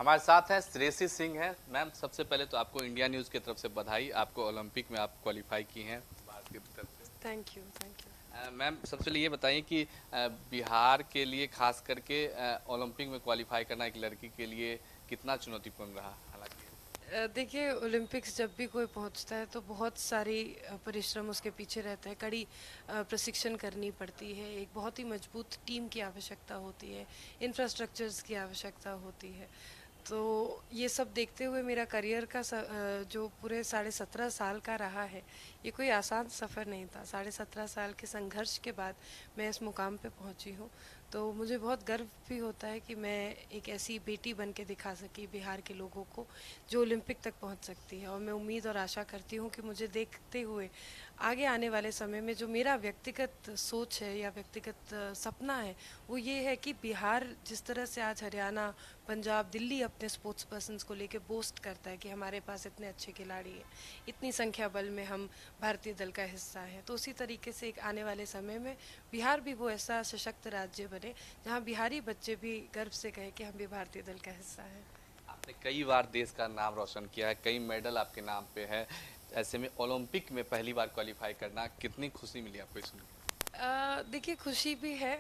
हमारे साथ हैं श्रेयसी सिंह हैं। मैम, सबसे पहले तो आपको इंडिया न्यूज़ की तरफ से बधाई, आपको ओलंपिक में आप क्वालिफाई की हैं भारत की तरफ से। Thank you thank you. Ma'am, सबसे पहले ये बताइए कि बिहार के लिए खास करके ओलंपिक में क्वालिफाई करना एक लड़की के लिए कितना चुनौतीपूर्ण रहा? हालांकि देखिए, ओलंपिक्स जब भी कोई पहुंचता है तो बहुत सारी परिश्रम उसके पीछे रहता है। कड़ी प्रशिक्षण करनी पड़ती है, एक बहुत ही मजबूत टीम की आवश्यकता होती है, इंफ्रास्ट्रक्चर्स की आवश्यकता होती है। तो ये सब देखते हुए मेरा करियर का जो पूरे 17.5 साल का रहा है, ये कोई आसान सफ़र नहीं था। 17.5 साल के संघर्ष के बाद मैं इस मुकाम पे पहुंची हूँ। तो मुझे बहुत गर्व भी होता है कि मैं एक ऐसी बेटी बन के दिखा सकी बिहार के लोगों को जो ओलंपिक तक पहुंच सकती है। और मैं उम्मीद और आशा करती हूँ कि मुझे देखते हुए आगे आने वाले समय में जो मेरा व्यक्तिगत सोच है या व्यक्तिगत सपना है, वो ये है कि बिहार जिस तरह से आज हरियाणा, पंजाब, दिल्ली अपने स्पोर्ट्स पर्सन्स को लेके बोस्ट करता है कि हमारे पास इतने अच्छे खिलाड़ी हैं, इतनी संख्या बल में हम भारतीय दल का हिस्सा है, तो उसी तरीके से एक आने वाले समय में बिहार भी वो ऐसा सशक्त राज्य बने जहाँ बिहारी बच्चे भी गर्व से कहे कि हम भी भारतीय दल का हिस्सा हैं। आपने कई बार देश का नाम रोशन किया है, कई मेडल आपके नाम पे है। ऐसे में ओलंपिक में पहली बार क्वालिफाई करना, कितनी खुशी मिली आपको सुन के? देखिए, खुशी भी है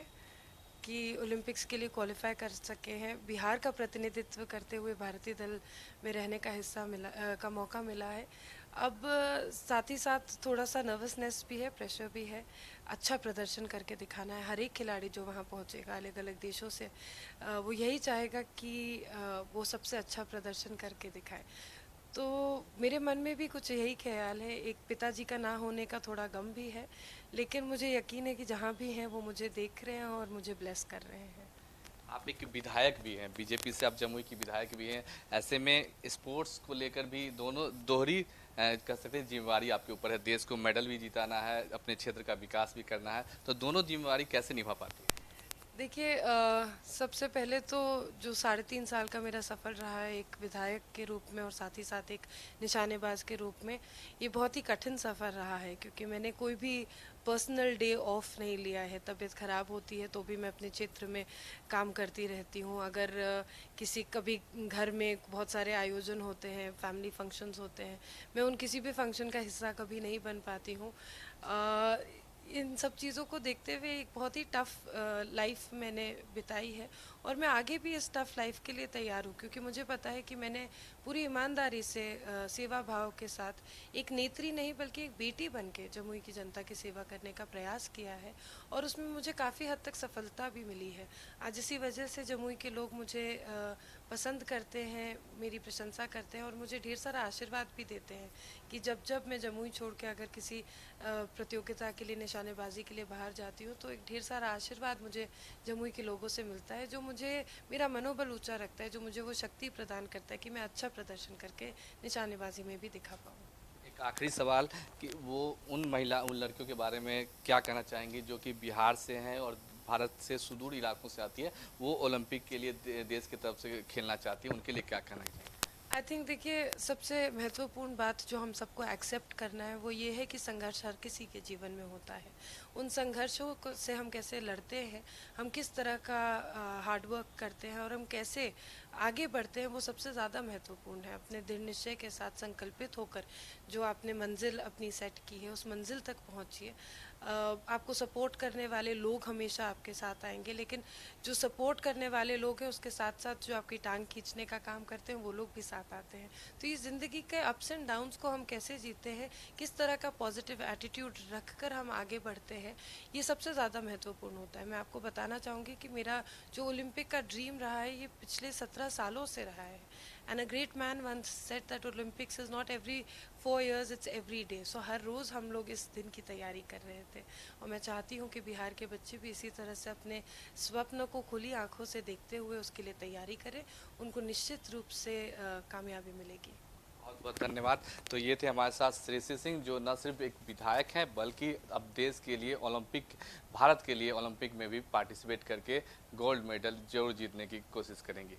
कि ओलंपिक्स के लिए क्वालिफाई कर सके हैं। बिहार का प्रतिनिधित्व करते हुए भारतीय दल में रहने का का मौका मिला है। अब साथ ही साथ थोड़ा सा नर्वसनेस भी है, प्रेशर भी है। अच्छा प्रदर्शन करके दिखाना है। हर एक खिलाड़ी जो वहाँ पहुँचेगा अलग अलग देशों से, वो यही चाहेगा कि वो सबसे अच्छा प्रदर्शन करके दिखाए। तो मेरे मन में भी कुछ यही ख्याल है। एक पिताजी का ना होने का थोड़ा गम भी है, लेकिन मुझे यकीन है कि जहाँ भी हैं वो मुझे देख रहे हैं और मुझे ब्लेस कर रहे हैं। आप एक विधायक भी हैं, बीजेपी से आप जमुई की विधायक भी हैं। ऐसे में स्पोर्ट्स को लेकर भी दोनों दोहरी कह सकते हैं जिम्मेवारी आपके ऊपर है। देश को मेडल भी जिताना है, अपने क्षेत्र का विकास भी करना है, तो दोनों जिम्मेवारी कैसे निभा पाती है? देखिए, सबसे पहले तो जो 3.5 साल का मेरा सफ़र रहा है एक विधायक के रूप में और साथ ही साथ एक निशानेबाज के रूप में, ये बहुत ही कठिन सफ़र रहा है, क्योंकि मैंने कोई भी पर्सनल डे ऑफ नहीं लिया है। तबीयत ख़राब होती है तो भी मैं अपने क्षेत्र में काम करती रहती हूँ। अगर किसी कभी घर में बहुत सारे आयोजन होते हैं, फैमिली फंक्शंस होते हैं, मैं उन किसी भी फंक्शन का हिस्सा कभी नहीं बन पाती हूँ। इन सब चीज़ों को देखते हुए एक बहुत ही टफ़ लाइफ मैंने बिताई है, और मैं आगे भी इस टफ़ लाइफ के लिए तैयार हूँ, क्योंकि मुझे पता है कि मैंने पूरी ईमानदारी से सेवा भाव के साथ एक नेत्री नहीं बल्कि एक बेटी बन के जमुई की जनता की सेवा करने का प्रयास किया है, और उसमें मुझे काफ़ी हद तक सफलता भी मिली है। आज इसी वजह से जमुई के लोग मुझे पसंद करते हैं, मेरी प्रशंसा करते हैं और मुझे ढेर सारा आशीर्वाद भी देते हैं कि जब जब मैं जमुई छोड़ के अगर किसी प्रतियोगिता के लिए, निशानेबाजी के लिए बाहर जाती हूँ, तो एक ढेर सारा आशीर्वाद मुझे जमुई के लोगों से मिलता है, जो मुझे मेरा मनोबल ऊंचा रखता है, जो मुझे वो शक्ति प्रदान करता है कि मैं अच्छा प्रदर्शन करके निशानेबाजी में भी दिखा पाऊँ। एक आखिरी सवाल कि वो उन लड़कियों के बारे में क्या कहना चाहेंगी जो कि बिहार से हैं और भारत से सुदूर इलाकों से आती है, वो ओलंपिक के लिए देश की तरफ से खेलना चाहती है, उनके लिए क्या कहना चाहिए? आई थिंक, देखिए, सबसे महत्वपूर्ण बात जो हम सबको एक्सेप्ट करना है वो ये है कि संघर्ष हर किसी के जीवन में होता है। उन से हम कैसे लड़ते हैं, हम किस तरह का हार्ड वर्क करते हैं और हम कैसे आगे बढ़ते हैं, वो सबसे ज़्यादा महत्वपूर्ण है। अपने दृढ़ निश्चय के साथ संकल्पित होकर जो आपने मंजिल अपनी सेट की है, उस मंजिल तक पहुँचिए। आपको सपोर्ट करने वाले लोग हमेशा आपके साथ आएंगे, लेकिन जो सपोर्ट करने वाले लोग हैं उसके साथ साथ जो आपकी टांग खींचने का काम करते हैं वो लोग भी साथ आते हैं। तो ये ज़िंदगी के अप्स एंड डाउन्स को हम कैसे जीते हैं, किस तरह का पॉजिटिव एटीट्यूड रखकर हम आगे बढ़ते हैं, ये सबसे ज़्यादा महत्वपूर्ण होता है। मैं आपको बताना चाहूँगी कि मेरा जो ओलंपिक का ड्रीम रहा है, ये पिछले 17 सालों से रहा है। And a great man once said that Olympics is not every 4 years, it's every day. So हर रोज़ हम लोग इस दिन की तैयारी कर रहे थे, और मैं चाहती हूँ कि बिहार के बच्चे भी इसी तरह से अपने स्वप्न को खुली आंखों से देखते हुए उसके लिए तैयारी करें। उनको निश्चित रूप से कामयाबी मिलेगी। बहुत बहुत धन्यवाद। तो ये थे हमारे साथ श्रेयसी सिंह, जो न सिर्फ एक विधायक हैं बल्कि अब देश के लिए ओलंपिक, भारत के लिए ओलंपिक में भी पार्टिसिपेट करके गोल्ड मेडल जरूर जीतने की कोशिश करेंगी।